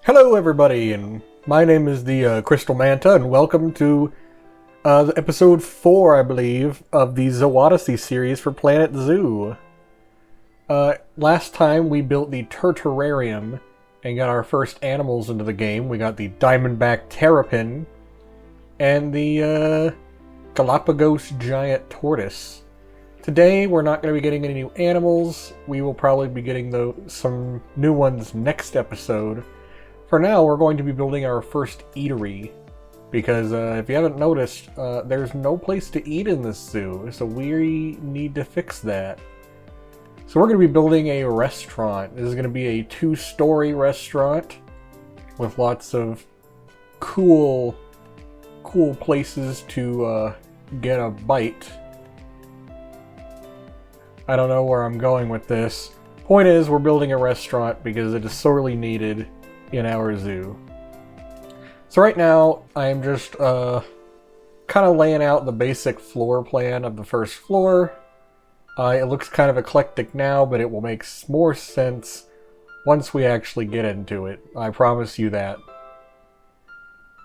Hello, everybody, and my name is the Crystal Manta, and welcome to the episode 4, I believe, of the Zoodyssey series for Planet Zoo. Last time we built the Turturarium and got our first animals into the game. We got the Diamondback Terrapin and the Galapagos Giant Tortoise. Today, we're not going to be getting any new animals. We will probably be getting some new ones next episode. For now, we're going to be building our first eatery, because if you haven't noticed, there's no place to eat in this zoo, so we need to fix that. So we're going to be building a restaurant. This is going to be a 2-story restaurant with lots of cool places to get a bite. I don't know where I'm going with this. Point is, we're building a restaurant because it is sorely needed in our zoo. So right now, I am just kind of laying out the basic floor plan of the first floor. It looks kind of eclectic now, but it will make more sense once we actually get into it. I promise you that.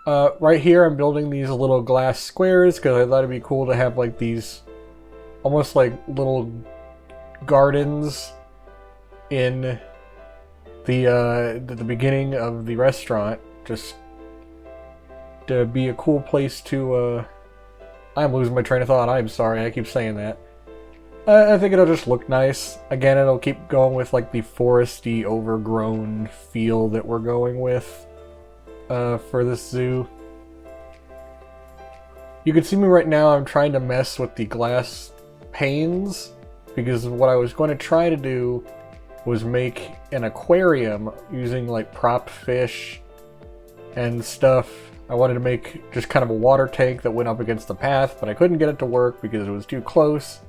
Right here, I'm building these little glass squares because I thought it'd be cool to have like these almost like little gardens in the beginning of the restaurant, just to be a cool place to I'm losing my train of thought. I'm sorry, I keep saying that. I think it'll just look nice. Again, it'll keep going with like the foresty, overgrown feel that we're going with for this zoo. You can see me right now, I'm trying to mess with the glass panes, because what I was going to try to do was make an aquarium using like prop fish and stuff. I wanted to make just kind of a water tank that went up against the path, but I couldn't get it to work because it was too close.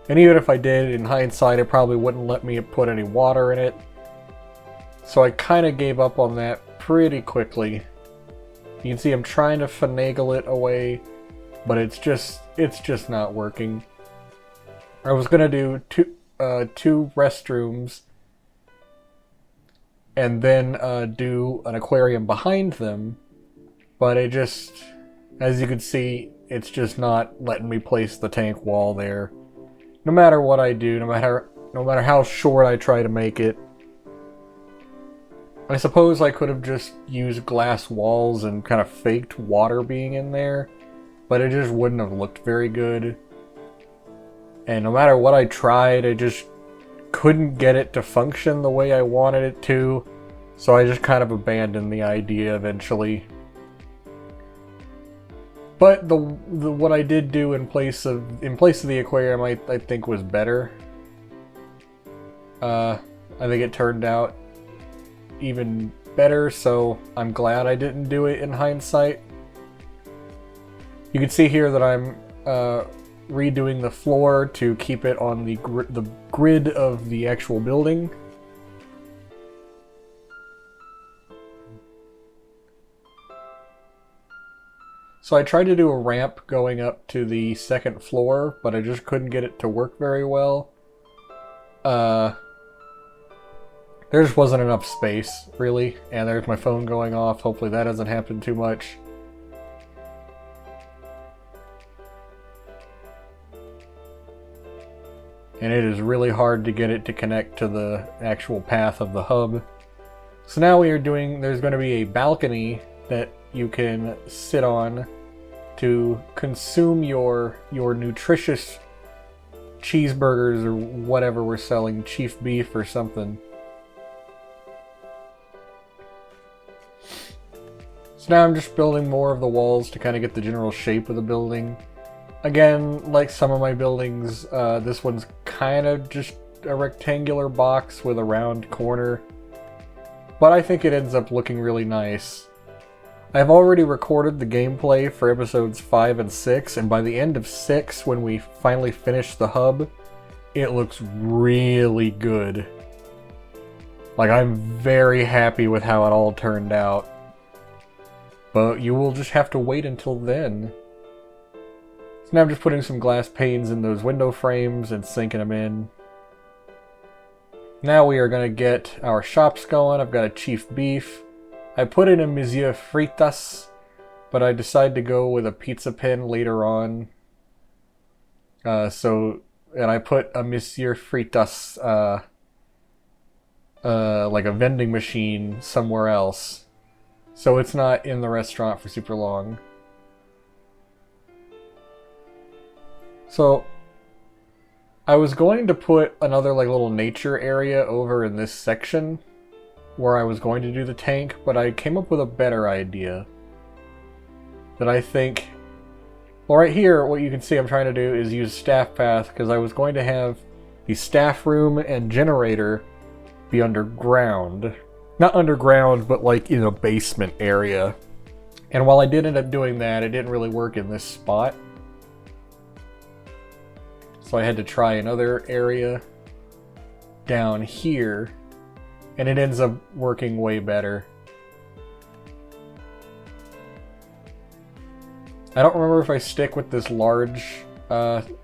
And even if I did, in hindsight, it probably wouldn't let me put any water in it. So I kind of gave up on that pretty quickly. You can see I'm trying to finagle it away, but it's just not working. I was gonna do two restrooms and then do an aquarium behind them, but it just, as you can see, it's just not letting me place the tank wall there. No matter what I do, no matter how short I try to make it. I suppose I could have just used glass walls and kind of faked water being in there, but it just wouldn't have looked very good. And no matter what I tried, I just couldn't get it to function the way I wanted it to, so I just kind of abandoned the idea eventually. But what I did do in place of the aquarium, I think was better. I think it turned out even better, so I'm glad I didn't do it in hindsight. You can see here that I'm redoing the floor to keep it on the grid of the actual building. So I tried to do a ramp going up to the second floor, but I just couldn't get it to work very well. There just wasn't enough space, really. And there's my phone going off. Hopefully that doesn't happen too much. And it is really hard to get it to connect to the actual path of the hub. So now there's going to be a balcony that you can sit on to consume your nutritious cheeseburgers or whatever we're selling, chief beef or something. So now I'm just building more of the walls to kind of get the general shape of the building. Again, like some of my buildings, this one's kind of just a rectangular box with a round corner, but I think it ends up looking really nice. I've already recorded the gameplay for episodes 5 and 6, and by the end of 6, when we finally finish the hub, it looks really good. Like, I'm very happy with how it all turned out. But you will just have to wait until then. So now I'm just putting some glass panes in those window frames and sinking them in. Now we are going to get our shops going. I've got a chief beef. I put in a Monsieur Fritas, but I decided to go with a pizza pen later on. And I put a Monsieur Fritas, like a vending machine somewhere else. So it's not in the restaurant for super long. So I was going to put another like little nature area over in this section where I was going to do the tank, but I came up with a better idea that I think... Well, right here, what you can see I'm trying to do is use staff path, because I was going to have the staff room and generator be underground. Not underground, but like in a basement area. And while I did end up doing that, it didn't really work in this spot. So I had to try another area down here, and it ends up working way better. I don't remember if I stick with this large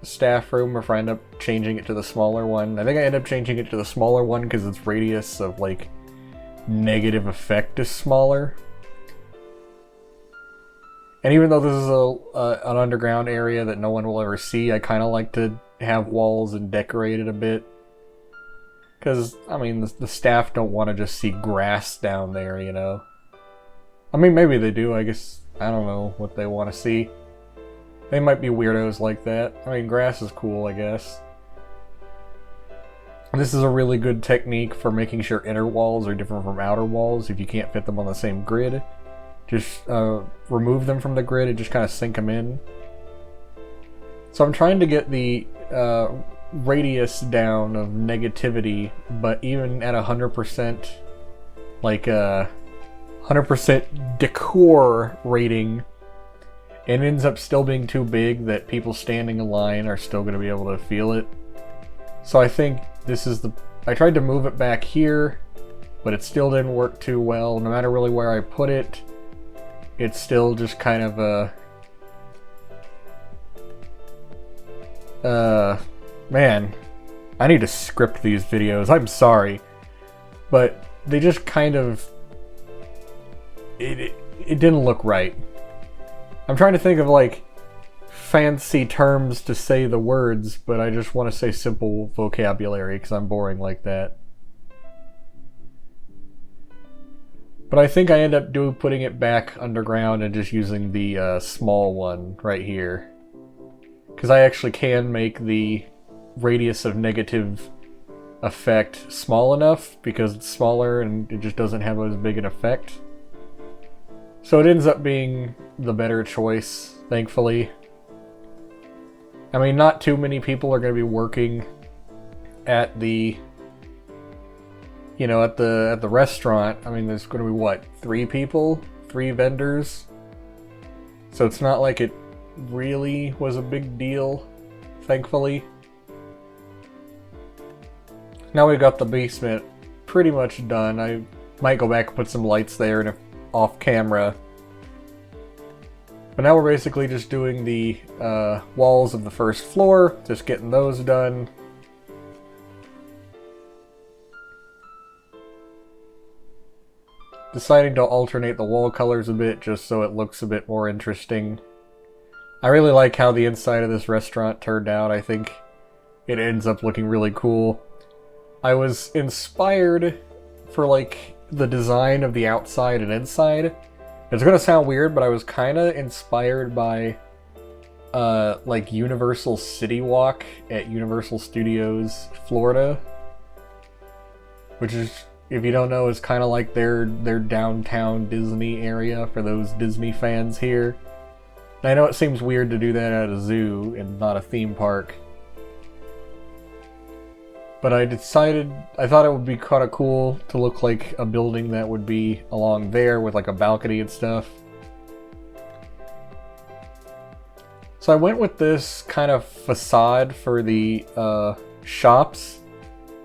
staff room or if I end up changing it to the smaller one. I think I end up changing it to the smaller one because its radius of like negative effect is smaller. And even though this is an underground area that no one will ever see, I kind of like to have walls and decorate it a bit. Because, I mean, the staff don't want to just see grass down there, you know? I mean, maybe they do, I guess. I don't know what they want to see. They might be weirdos like that. I mean, grass is cool, I guess. This is a really good technique for making sure inner walls are different from outer walls if you can't fit them on the same grid. Just remove them from the grid and just kind of sink them in. So I'm trying to get the radius down of negativity, but even at 100%, like 100% decor rating, it ends up still being too big that people standing in line are still going to be able to feel it. So I think this is the... I tried to move it back here, but it still didn't work too well. No matter really where I put it, it's still just kind of a... man, I need to script these videos. I'm sorry. But they just kind of... It didn't look right. I'm trying to think of like fancy terms to say the words, but I just want to say simple vocabulary because I'm boring like that. But I think I end up putting it back underground and just using the small one right here. Because I actually can make the radius of negative effect small enough because it's smaller and it just doesn't have as big an effect. So it ends up being the better choice, thankfully. I mean, not too many people are going to be working at the, you know, at the restaurant. I mean, there's going to be, what, 3 people? 3 vendors? So it's not like it really was a big deal, thankfully. Now we've got the basement pretty much done. I might go back and put some lights there and off camera. But now we're basically just doing the walls of the first floor, just getting those done. Deciding to alternate the wall colors a bit just so it looks a bit more interesting. I really like how the inside of this restaurant turned out. I think it ends up looking really cool. I was inspired for like the design of the outside and inside. It's gonna sound weird, but I was kind of inspired by like Universal City Walk at Universal Studios Florida, which is, if you don't know, is kind of like their downtown Disney area for those Disney fans here. And I know it seems weird to do that at a zoo and not a theme park, but I decided, I thought it would be kind of cool to look like a building that would be along there with like a balcony and stuff. So I went with this kind of facade for the shops.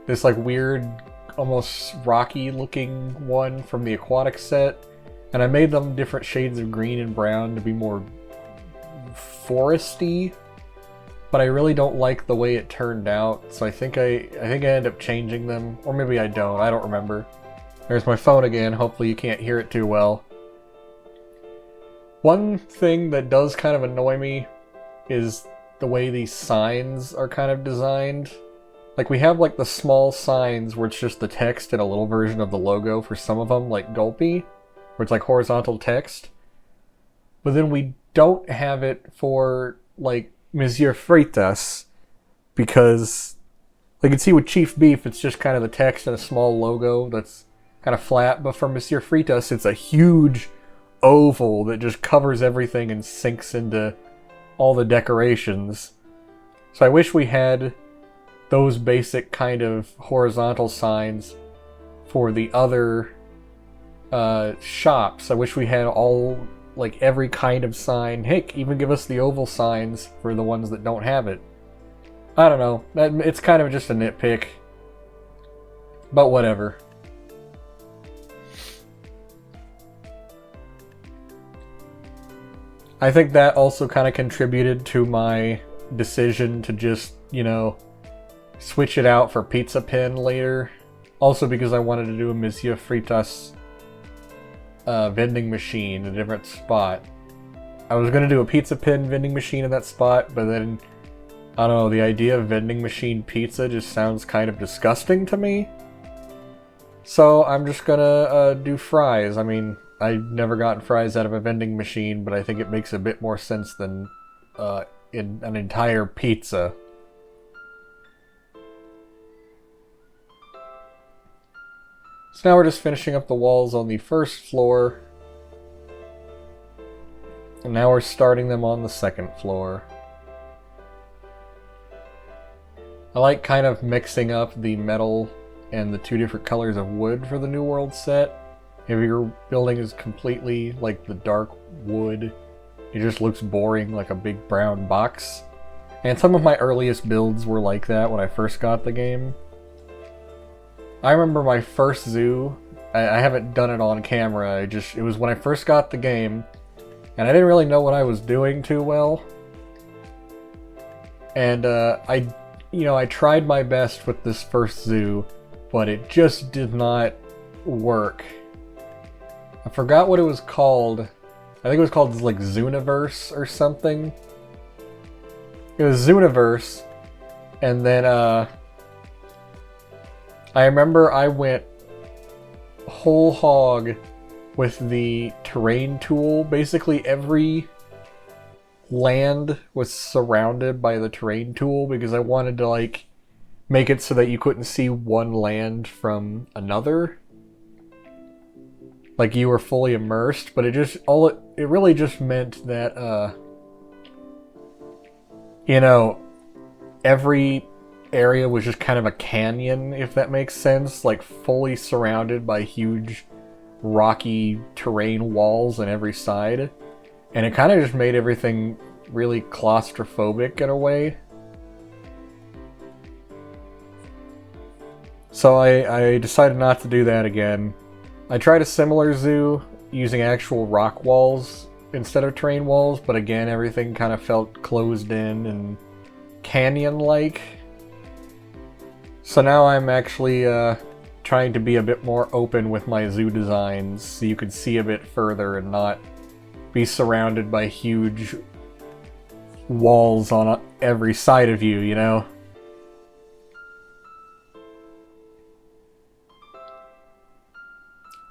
This like weird, almost rocky looking one from the aquatic set. And I made them different shades of green and brown to be more foresty. But I really don't like the way it turned out, so I think I end up changing them, or maybe I don't remember. There's my phone again. Hopefully you can't hear it too well. One thing that does kind of annoy me is the way these signs are kind of designed. Like, we have like the small signs where it's just the text and a little version of the logo for some of them, like Gulpy, where it's like horizontal text. But then we don't have it for like Monsieur Freitas, because like you can see with Chief Beef, it's just kind of the text and a small logo that's kind of flat. But for Monsieur Freitas, it's a huge oval that just covers everything and sinks into all the decorations. So I wish we had those basic kind of horizontal signs for the other shops. I wish we had all, like, every kind of sign. Heck, even give us the oval signs for the ones that don't have it. I don't know. It's kind of just a nitpick. But whatever. I think that also kind of contributed to my decision to just, you know, switch it out for Pizza Pin later. Also because I wanted to do a Monsieur Freitas vending machine in a different spot. I was going to do a Pizza Pin vending machine in that spot, but then, I don't know, the idea of vending machine pizza just sounds kind of disgusting to me. So I'm just going to do fries. I mean, I've never gotten fries out of a vending machine, but I think it makes a bit more sense than in an entire pizza. So now we're just finishing up the walls on the first floor. And now we're starting them on the second floor. I like kind of mixing up the metal and the two different colors of wood for the New World set. If your building is completely like the dark wood, it just looks boring, like a big brown box. And some of my earliest builds were like that when I first got the game. I remember my first zoo, I haven't done it on camera, it was when I first got the game, and I didn't really know what I was doing too well. And I tried my best with this first zoo, but it just did not work. I forgot what it was called. I think it was called like Zooniverse or something. It was Zooniverse, and then I remember I went whole hog with the terrain tool. Basically every land was surrounded by the terrain tool because I wanted to like make it so that you couldn't see one land from another. Like you were fully immersed, but it really just meant that every area was just kind of a canyon, if that makes sense, like fully surrounded by huge rocky terrain walls on every side. And it kind of just made everything really claustrophobic in a way. So I decided not to do that again. I tried a similar zoo using actual rock walls instead of terrain walls, but again, everything kind of felt closed in and canyon-like. So now I'm actually trying to be a bit more open with my zoo designs so you can see a bit further and not be surrounded by huge walls on every side of you, you know?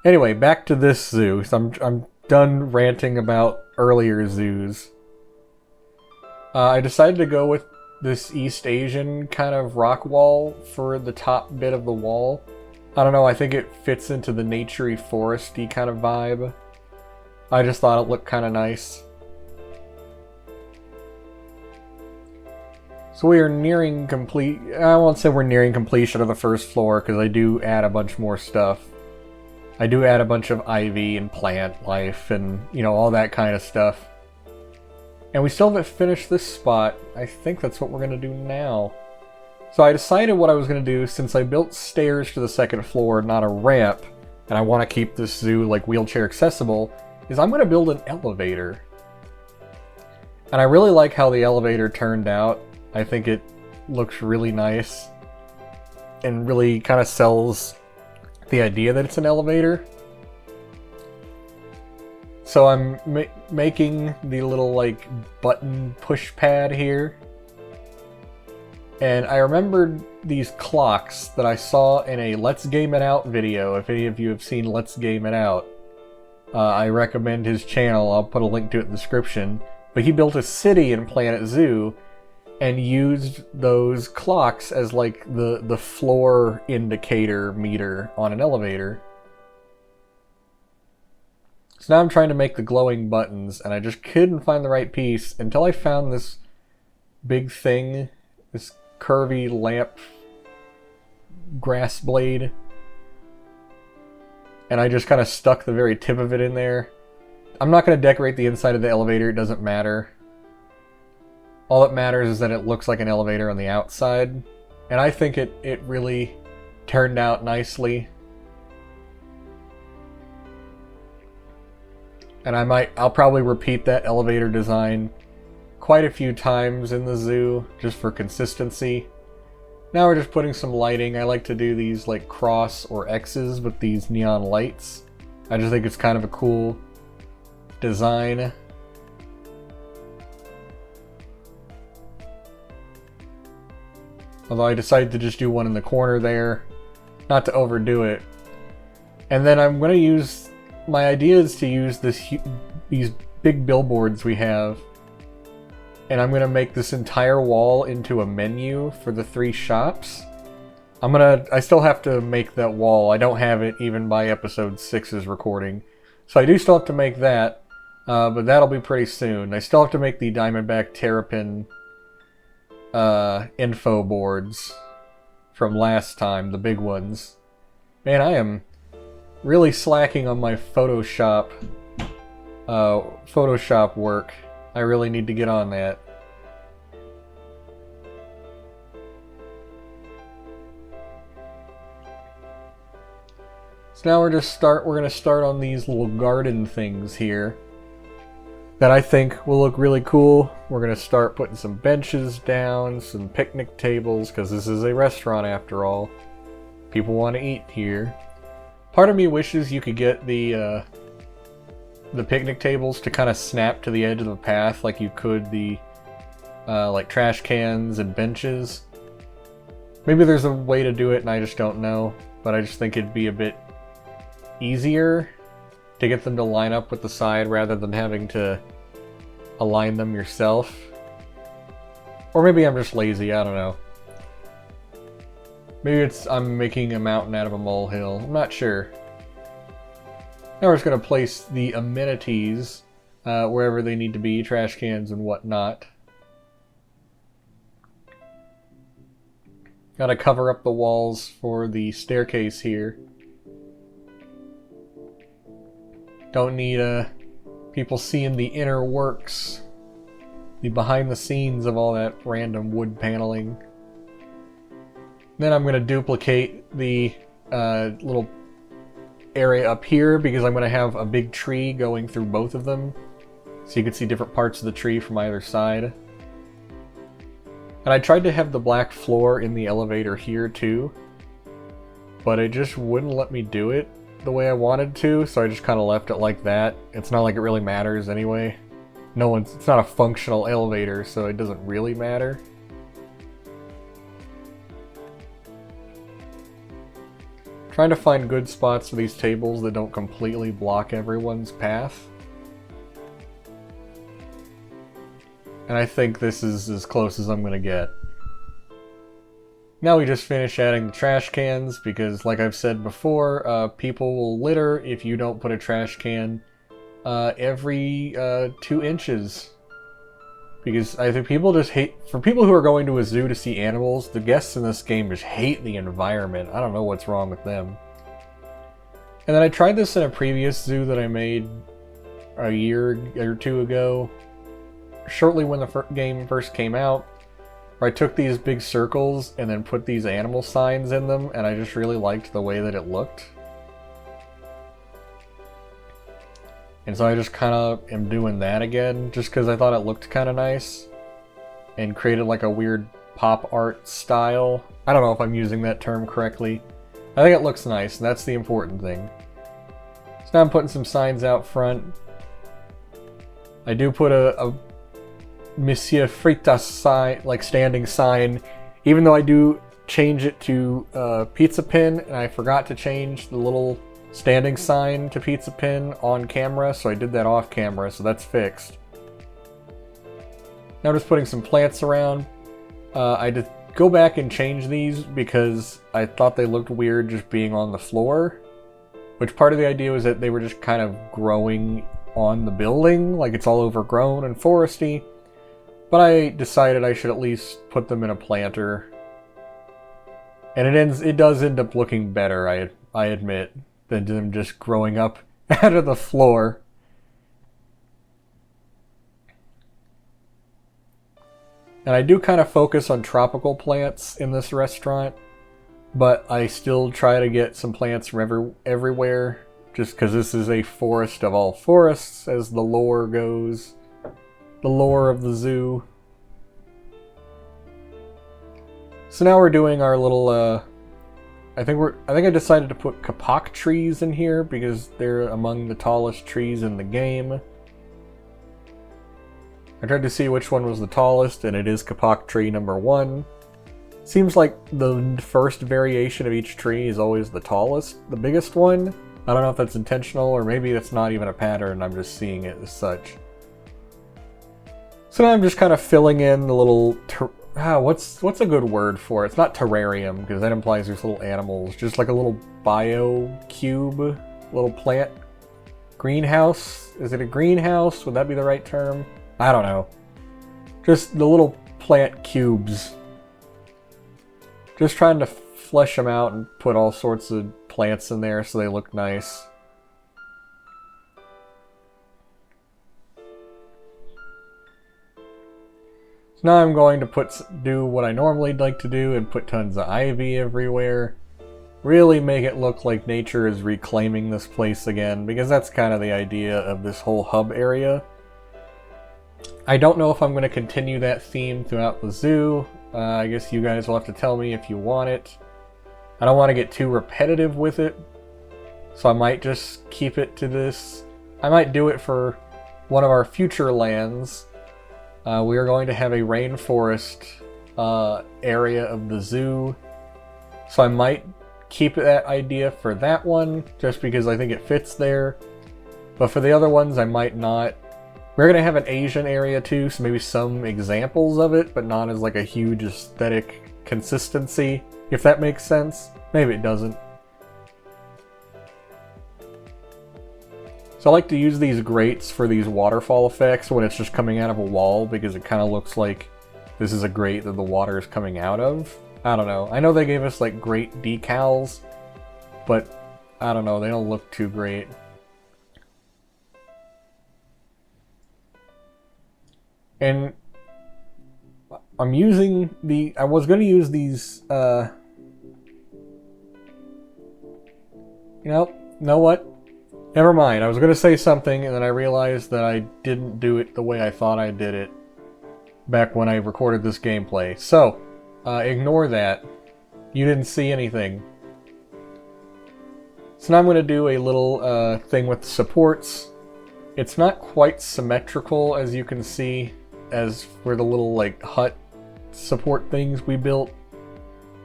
Anyway, back to this zoo. So I'm done ranting about earlier zoos. I decided to go with this East Asian kind of rock wall for the top bit of the wall. I don't know, I think it fits into the naturey, foresty kind of vibe. I just thought it looked kind of nice. So we are nearing complete. I won't say we're nearing completion of the first floor because I do add a bunch more stuff. I do add a bunch of ivy and plant life and, you know, all that kind of stuff. And we still haven't finished this spot. I think that's what we're going to do now. So I decided what I was going to do, since I built stairs to the second floor, not a ramp, and I want to keep this zoo like wheelchair accessible, is I'm going to build an elevator. And I really like how the elevator turned out. I think it looks really nice and really kind of sells the idea that it's an elevator. So I'm making the little like button push pad here. And I remembered these clocks that I saw in a Let's Game It Out video. If any of you have seen Let's Game It Out, I recommend his channel. I'll put a link to it in the description. But he built a city in Planet Zoo and used those clocks as like the floor indicator meter on an elevator. So now I'm trying to make the glowing buttons, and I just couldn't find the right piece until I found this big thing, this curvy lamp grass blade. And I just kind of stuck the very tip of it in there. I'm not going to decorate the inside of the elevator, it doesn't matter. All that matters is that it looks like an elevator on the outside. And I think it really turned out nicely. And I'll probably repeat that elevator design quite a few times in the zoo, just for consistency. Now we're just putting some lighting. I like to do these like cross or X's with these neon lights. I just think it's kind of a cool design. Although I decided to just do one in the corner there, not to overdo it. And then I'm going to use, my idea is to use these big billboards we have. And I'm going to make this entire wall into a menu for the 3 shops. I still have to make that wall. I don't have it even by episode 6's recording. So I do still have to make that, but that'll be pretty soon. I still have to make the Diamondback Terrapin info boards from last time, the big ones. Man, I am really slacking on my Photoshop work. I really need to get on that. So now we're going to start on these little garden things here that I think will look really cool. We're going to start putting some benches down, some picnic tables, because this is a restaurant after all. People want to eat here. Part of me wishes you could get the picnic tables to kind of snap to the edge of the path like you could the like trash cans and benches. Maybe there's a way to do it and I just don't know, but I just think it'd be a bit easier to get them to line up with the side rather than having to align them yourself. Or maybe I'm just lazy, I don't know. Maybe I'm making a mountain out of a molehill, I'm not sure. Now we're just going to place the amenities wherever they need to be, trash cans and whatnot. Got to cover up the walls for the staircase here. Don't need people seeing the inner works, the behind the scenes of all that random wood paneling. Then I'm going to duplicate the little area up here because I'm going to have a big tree going through both of them, so you can see different parts of the tree from either side. And I tried to have the black floor in the elevator here too, but it just wouldn't let me do it the way I wanted to, so I just kind of left it like that. It's not like it really matters anyway. It's not a functional elevator, so it doesn't really matter. Trying to find good spots for these tables that don't completely block everyone's path. And I think this is as close as I'm gonna get. Now we just finish adding the trash cans because, like I've said before, people will litter if you don't put a trash can every 2 inches. Because I think people just hate, for people who are going to a zoo to see animals, the guests in this game just hate the environment. I don't know what's wrong with them. And then I tried this in a previous zoo that I made a year or 2 ago, shortly when the game first came out, where I took these big circles and then put these animal signs in them, and I just really liked the way that it looked. And so I just kind of am doing that again, just because I thought it looked kind of nice, and created like a weird pop art style. I don't know if I'm using that term correctly. I think it looks nice, and that's the important thing. So now I'm putting some signs out front. I do put a Monsieur Fritas sign, like standing sign, even though I do change it to Pizza Pin, and I forgot to change the little standing sign to Pizza Pin on camera, so I did that off camera, so that's fixed. Now I'm just putting some plants around. I did go back and change these because I thought they looked weird just being on the floor, which part of the idea was that they were just kind of growing on the building, like it's all overgrown and foresty, but I decided I should at least put them in a planter. And it does end up looking better, I admit, than them just growing up out of the floor. And I do kind of focus on tropical plants in this restaurant, but I still try to get some plants from everywhere, just because this is a forest of all forests, as the lore goes. The lore of the zoo. So now we're doing our little, I think I decided to put kapok trees in here because they're among the tallest trees in the game. I tried to see which one was the tallest, and it is kapok tree number 1. Seems like the first variation of each tree is always the tallest, the biggest one. I don't know if that's intentional, or maybe that's not even a pattern, I'm just seeing it as such. So now I'm just kind of filling in the little, what's a good word for it? It's not terrarium, because that implies there's little animals. Just like a little bio cube, little plant greenhouse. Is it a greenhouse? Would that be the right term? I don't know. Just the little plant cubes. Just trying to flesh them out and put all sorts of plants in there so they look nice. So now I'm going to do what I normally like to do and put tons of ivy everywhere. Really make it look like nature is reclaiming this place again, because that's kind of the idea of this whole hub area. I don't know if I'm going to continue that theme throughout the zoo. I guess you guys will have to tell me if you want it. I don't want to get too repetitive with it, so I might just keep it to this. I might do it for one of our future lands. We are going to have a rainforest area of the zoo, so I might keep that idea for that one, just because I think it fits there. But for the other ones, I might not. We're going to have an Asian area too, so maybe some examples of it, but not as like a huge aesthetic consistency, if that makes sense. Maybe it doesn't. So I like to use these grates for these waterfall effects when it's just coming out of a wall, because it kind of looks like this is a grate that the water is coming out of. I don't know. I know they gave us like grate decals, but I don't know, they don't look too great. And I'm using I was going to use these, you know what? Never mind. I was going to say something, and then I realized that I didn't do it the way I thought I did it back when I recorded this gameplay. So, ignore that. You didn't see anything. So now I'm going to do a little thing with the supports. It's not quite symmetrical, as you can see, as for the little like hut support things we built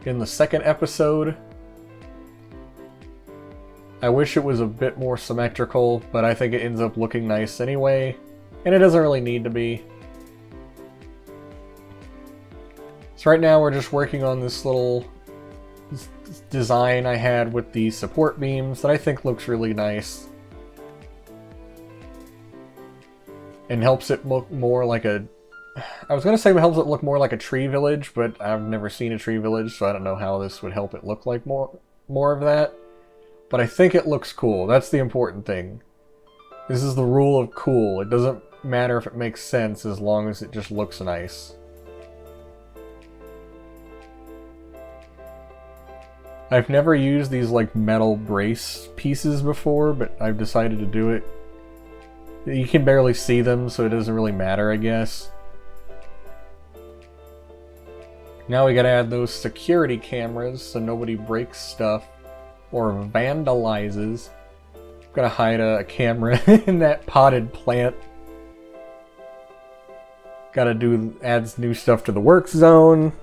in the second episode. I wish it was a bit more symmetrical, but I think it ends up looking nice anyway, and it doesn't really need to be. So right now we're just working on this little design I had with the support beams that I think looks really nice. And helps it look more like a... I was going to say it helps it look more like a tree village, but I've never seen a tree village, so I don't know how this would help it look like more of that. But I think it looks cool. That's the important thing. This is the rule of cool. It doesn't matter if it makes sense as long as it just looks nice. I've never used these like metal brace pieces before, but I've decided to do it. You can barely see them, so it doesn't really matter, I guess. Now we gotta add those security cameras so nobody breaks stuff. or vandalizes. I'm gonna hide a camera in that potted plant. Gotta adds new stuff to the work zone,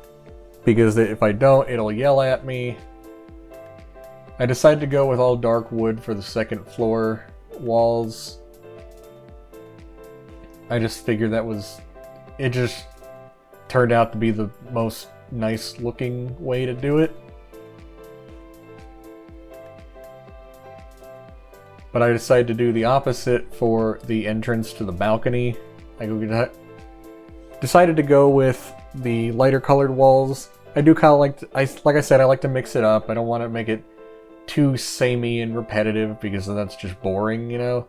because if I don't, it'll yell at me. I decided to go with all dark wood for the second floor walls. I just figured it just turned out to be the most nice looking way to do it. But I decided to do the opposite for the entrance to the balcony. I decided to go with the lighter colored walls. I do kind of like I said, I like to mix it up. I don't want to make it too samey and repetitive, because then that's just boring, you know?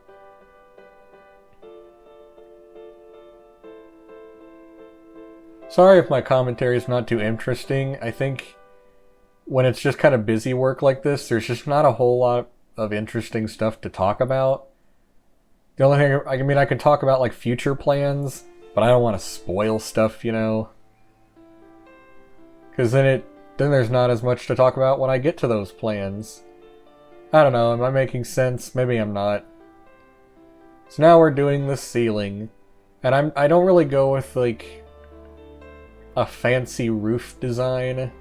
Sorry if my commentary is not too interesting. I think when it's just kind of busy work like this, there's just not a whole lot of interesting stuff to talk about. The only thing, I mean, I can talk about like future plans, but I don't want to spoil stuff, you know? Because then there's not as much to talk about when I get to those plans. I don't know, am I making sense? Maybe I'm not. So now we're doing the ceiling. And I don't really go with like a fancy roof design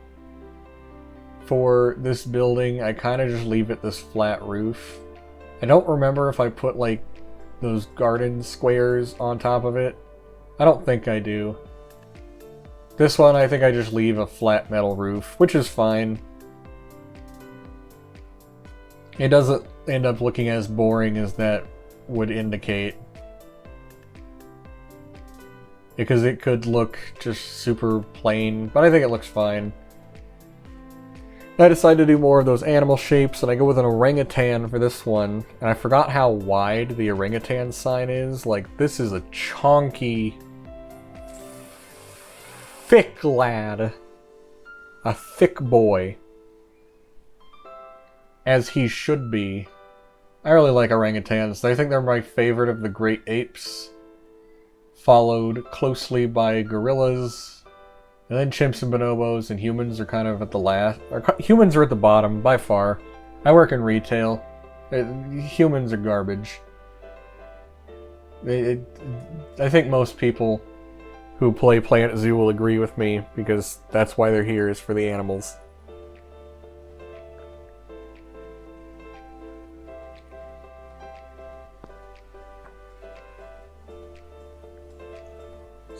for this building. I kind of just leave it this flat roof. I don't remember if I put like those garden squares on top of it. I don't think I do. This one, I think I just leave a flat metal roof, which is fine. It doesn't end up looking as boring as that would indicate, because it could look just super plain, but I think it looks fine. I decided to do more of those animal shapes, and I go with an orangutan for this one. And I forgot how wide the orangutan sign is. Like, this is a chonky, thick lad. A thick boy. As he should be. I really like orangutans. I think they're my favorite of the great apes. Followed closely by gorillas. And then chimps and bonobos, and humans are kind of at the last. Humans are at the bottom, by far. I work in retail. Humans are garbage. I think most people who play Planet Zoo will agree with me, because that's why they're here, is for the animals.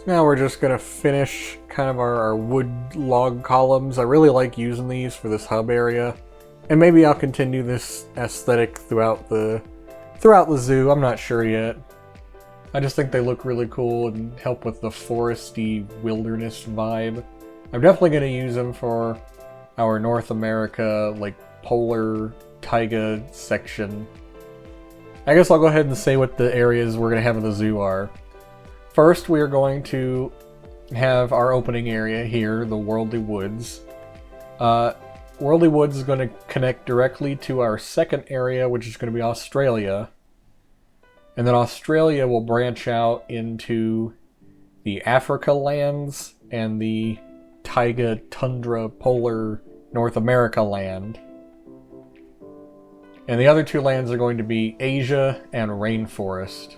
Now we're just going to finish kind of our wood log columns. I really like using these for this hub area. And maybe I'll continue this aesthetic throughout the zoo. I'm not sure yet. I just think they look really cool and help with the foresty wilderness vibe. I'm definitely going to use them for our North America, like, polar taiga section. I guess I'll go ahead and say what the areas we're going to have in the zoo are. First, we are going to have our opening area here, the Worldly Woods. Worldly Woods is going to connect directly to our second area, which is going to be Australia. And then Australia will branch out into the Africa lands and the taiga, tundra, polar North America land. And the other two lands are going to be Asia and rainforest.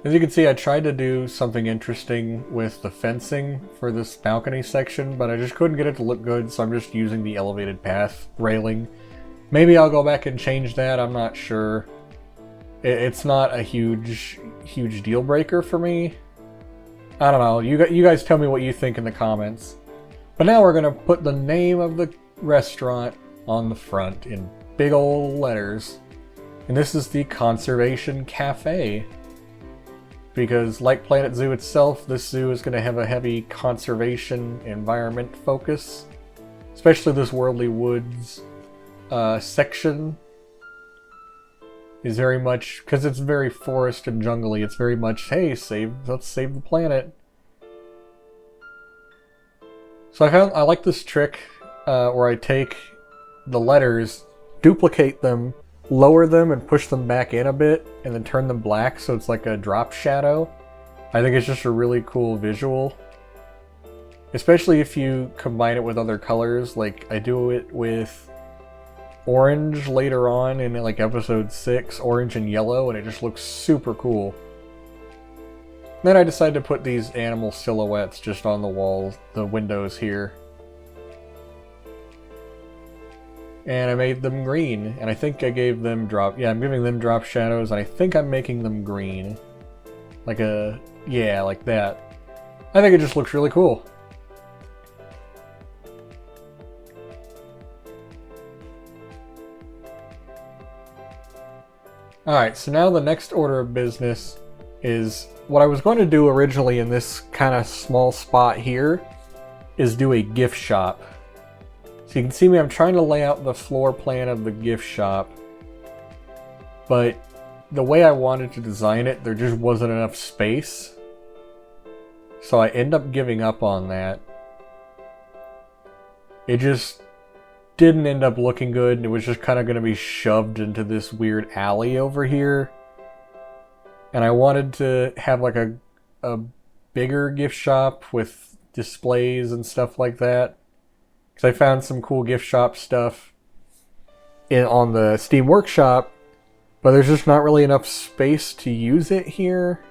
As you can see, I tried to do something interesting with the fencing for this balcony section, but I just couldn't get it to look good, so I'm just using the elevated path railing. Maybe I'll go back and change that, I'm not sure. It's not a huge deal breaker for me. I don't know, you guys tell me what you think in the comments. But now we're going to put the name of the restaurant on the front in big old letters. And this is the Conservation Cafe. Because, like Planet Zoo itself, this zoo is going to have a heavy conservation environment focus. Especially this Worldly Woods section is very much, because it's very forest and jungly, it's very much, hey, let's save the planet. So I like this trick where I take the letters, duplicate them, lower them and push them back in a bit, and then turn them black so it's like a drop shadow. I think it's just a really cool visual. Especially if you combine it with other colors, like I do it with orange later on in like episode 6, orange and yellow, and it just looks super cool. Then I decided to put these animal silhouettes just on the walls, the windows here. And I made them green, and I think I gave them drop... Yeah, I'm giving them drop shadows, and I think I'm making them green. Like a... yeah, like that. I think it just looks really cool. Alright, so now the next order of business is... what I was going to do originally in this kind of small spot here is do a gift shop. So you can see me, I'm trying to lay out the floor plan of the gift shop, but the way I wanted to design it, there just wasn't enough space. So I end up giving up on that. It just didn't end up looking good, and it was just kind of going to be shoved into this weird alley over here. And I wanted to have like a bigger gift shop with displays and stuff like that. Because I found some cool gift shop stuff on the Steam Workshop, but there's just not really enough space to use it here.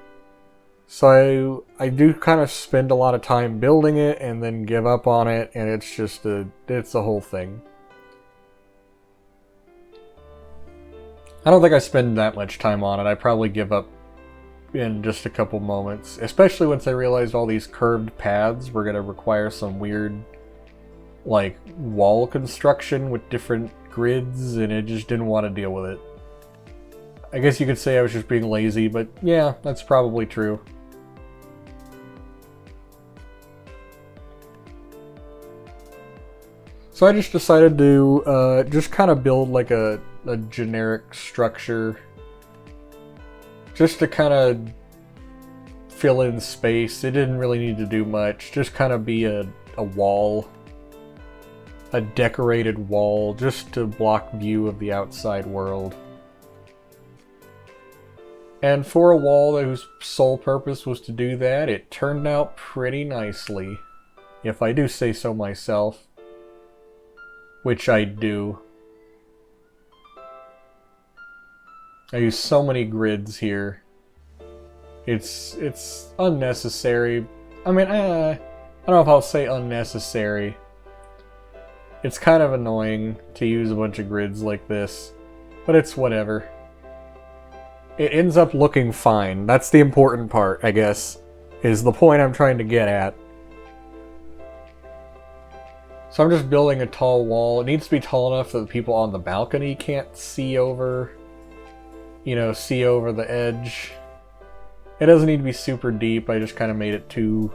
So I do kind of spend a lot of time building it and then give up on it, and it's just it's a whole thing. I don't think I spend that much time on it. I probably give up in just a couple moments, especially once I realized all these curved paths were going to require some weird like wall construction with different grids, and I just didn't want to deal with it. I guess you could say I was just being lazy, but yeah, that's probably true. So I just decided to just kind of build like a generic structure just to kind of fill in space. It didn't really need to do much, just kind of be a wall. A decorated wall just to block view of the outside world. And for a wall whose sole purpose was to do that, it turned out pretty nicely, if I do say so myself. Which I do. I use so many grids here. It's unnecessary. I mean, I don't know if I'll say unnecessary. It's kind of annoying to use a bunch of grids like this, but it's whatever. It ends up looking fine. That's the important part, I guess, is the point I'm trying to get at. So I'm just building a tall wall. It needs to be tall enough that the people on the balcony can't see over, you know, see over the edge. It doesn't need to be super deep. I just kind of made it 2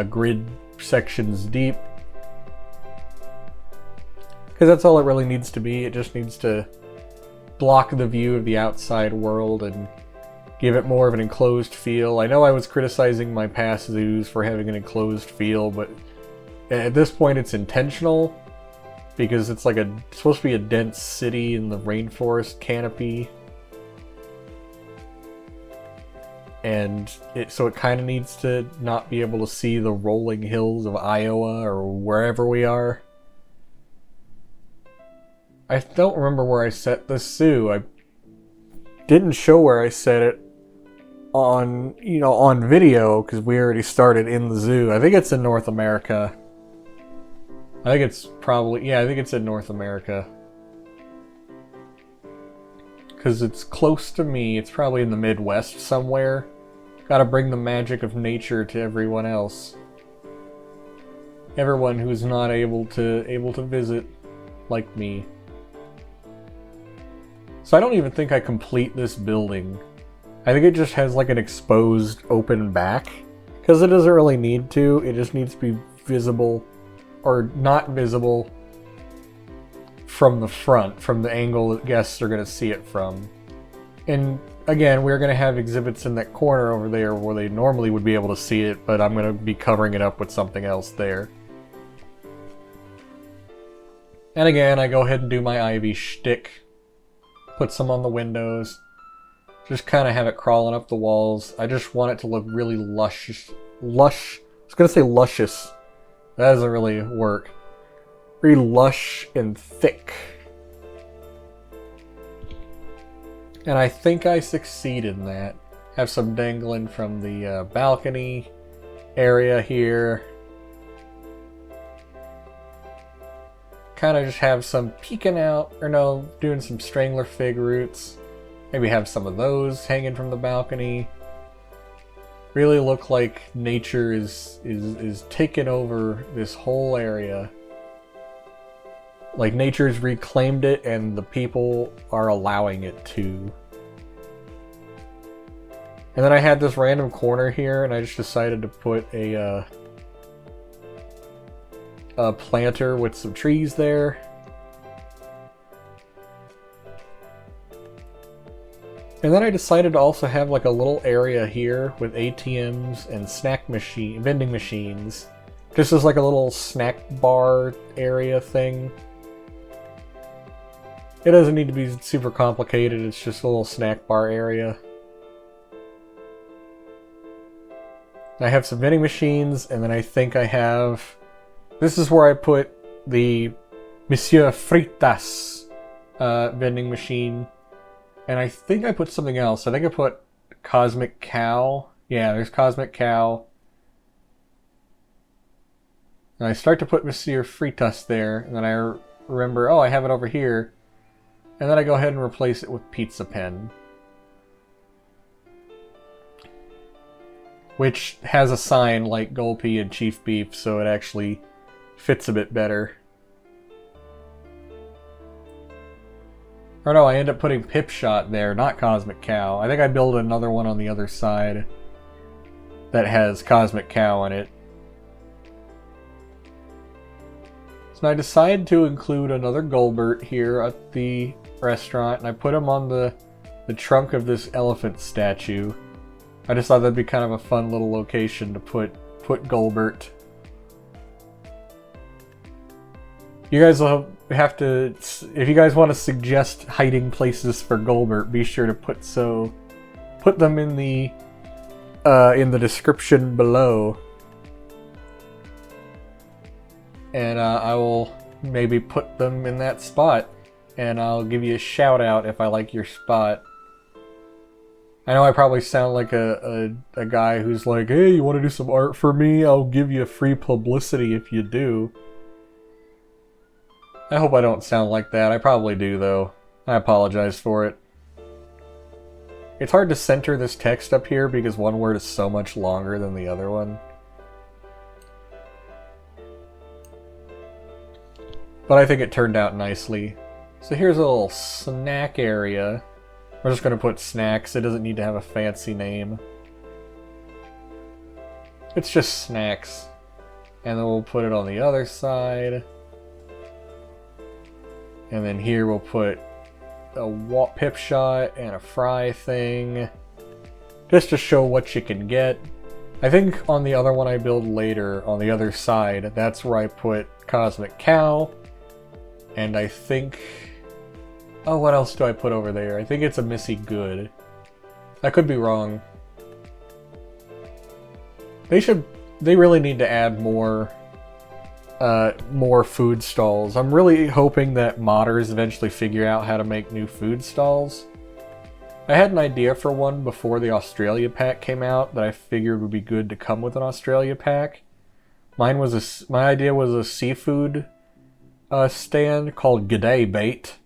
grid sections deep. Because that's all it really needs to be. It just needs to block the view of the outside world and give it more of an enclosed feel. I know I was criticizing my past zoos for having an enclosed feel, but at this point it's intentional. Because it's like it's supposed to be a dense city in the rainforest canopy. And so it kind of needs to not be able to see the rolling hills of Iowa or wherever we are. I don't remember where I set the zoo. I didn't show where I set it on, on video because we already started in the zoo. I think it's in North America. I think it's probably, yeah, I think it's in North America. Because it's close to me. It's probably in the Midwest somewhere. Gotta bring the magic of nature to everyone else. Everyone who's not able to visit like me. So I don't even think I complete this building. I think it just has like an exposed open back. Because it doesn't really need to. It just needs to be visible. Or not visible from the front. From the angle that guests are going to see it from. And again, we're going to have exhibits in that corner over there where they normally would be able to see it. But I'm going to be covering it up with something else there. And again, I go ahead and do my ivy shtick. Put some on the windows. Just kind of have it crawling up the walls. I just want it to look really lush was gonna say luscious. That doesn't really work. Very lush and thick. And I think I succeeded in that. Have some dangling from the balcony area here. Kind of just have some peeking out, or no, doing some strangler fig roots. Maybe have some of those hanging from the balcony. Really look like nature is taking over this whole area. Like nature's reclaimed it and the people are allowing it to. And then I had this random corner here and I just decided to put a planter with some trees there. And then I decided to also have like a little area here with ATMs and vending machines. Just as like a little snack bar area thing. It doesn't need to be super complicated, it's just a little snack bar area. I have some vending machines, and then I think I have... This is where I put the Monsieur Fritas vending machine. And I think I put something else. I think I put Cosmic Cow. Yeah, there's Cosmic Cow. And I start to put Monsieur Fritas there, and then I remember, oh, I have it over here. And then I go ahead and replace it with Pizza Pen. Which has a sign like Gulpy and Chief Beef, so it actually fits a bit better. Or no, I end up putting Pip Shot there, not Cosmic Cow. I think I build another one on the other side that has Cosmic Cow in it. So I decided to include another Golbert here at the restaurant, and I put him on the trunk of this elephant statue. I just thought that'd be kind of a fun little location to put Golbert. You guys will have to, if you guys want to suggest hiding places for Golbert, be sure to put them in the description below, and I will maybe put them in that spot, and I'll give you a shout out if I like your spot. I know I probably sound like a guy who's like, hey, you want to do some art for me? I'll give you free publicity if you do. I hope I don't sound like that. I probably do, though. I apologize for it. It's hard to center this text up here because one word is so much longer than the other one. But I think it turned out nicely. So here's a little snack area. We're just going to put snacks. It doesn't need to have a fancy name. It's just snacks. And then we'll put it on the other side. And then here we'll put a Pip Shot and a fry thing. Just to show what you can get. I think on the other one I build later, on the other side, that's where I put Cosmic Cow. And I think... Oh, what else do I put over there? I think it's a Missy Good. I could be wrong. They really need to add more food stalls. I'm really hoping that modders eventually figure out how to make new food stalls. I had an idea for one before the Australia pack came out that I figured would be good to come with an Australia pack. My idea was a seafood stand called G'day Bait,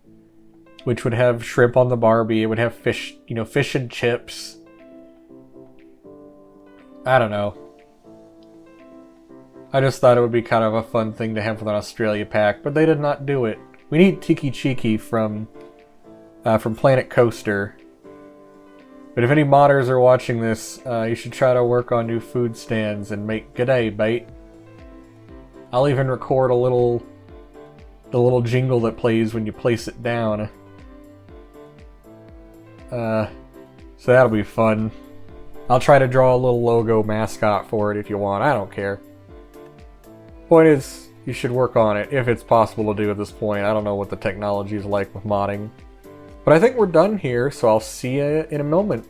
which would have shrimp on the Barbie. It would have fish, fish and chips. I don't know. I just thought it would be kind of a fun thing to have with an Australia pack, but they did not do it. We need Tiki Chiki from Planet Coaster. But if any modders are watching this, you should try to work on new food stands and make G'day Bait. I'll even record the little jingle that plays when you place it down. So that'll be fun. I'll try to draw a little logo mascot for it if you want. I don't care. Point is, you should work on it if it's possible to do at this point. I don't know what the technology is like with modding. But I think we're done here, so I'll see you in a moment.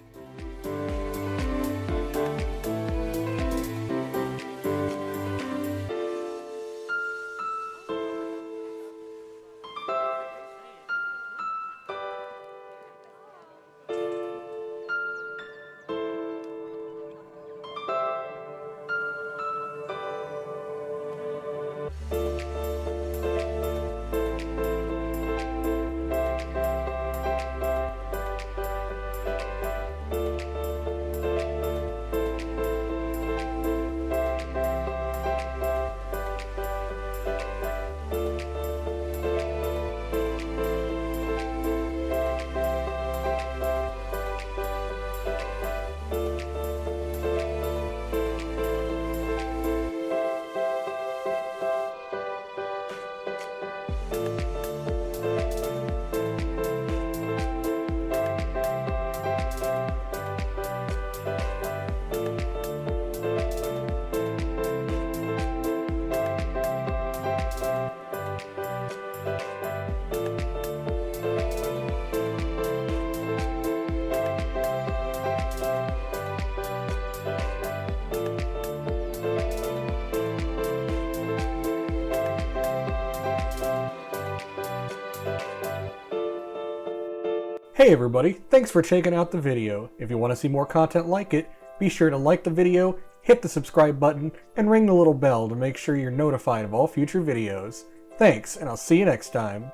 Hey everybody, thanks for checking out the video. If you want to see more content like it, be sure to like the video, hit the subscribe button, and ring the little bell to make sure you're notified of all future videos. Thanks, and I'll see you next time.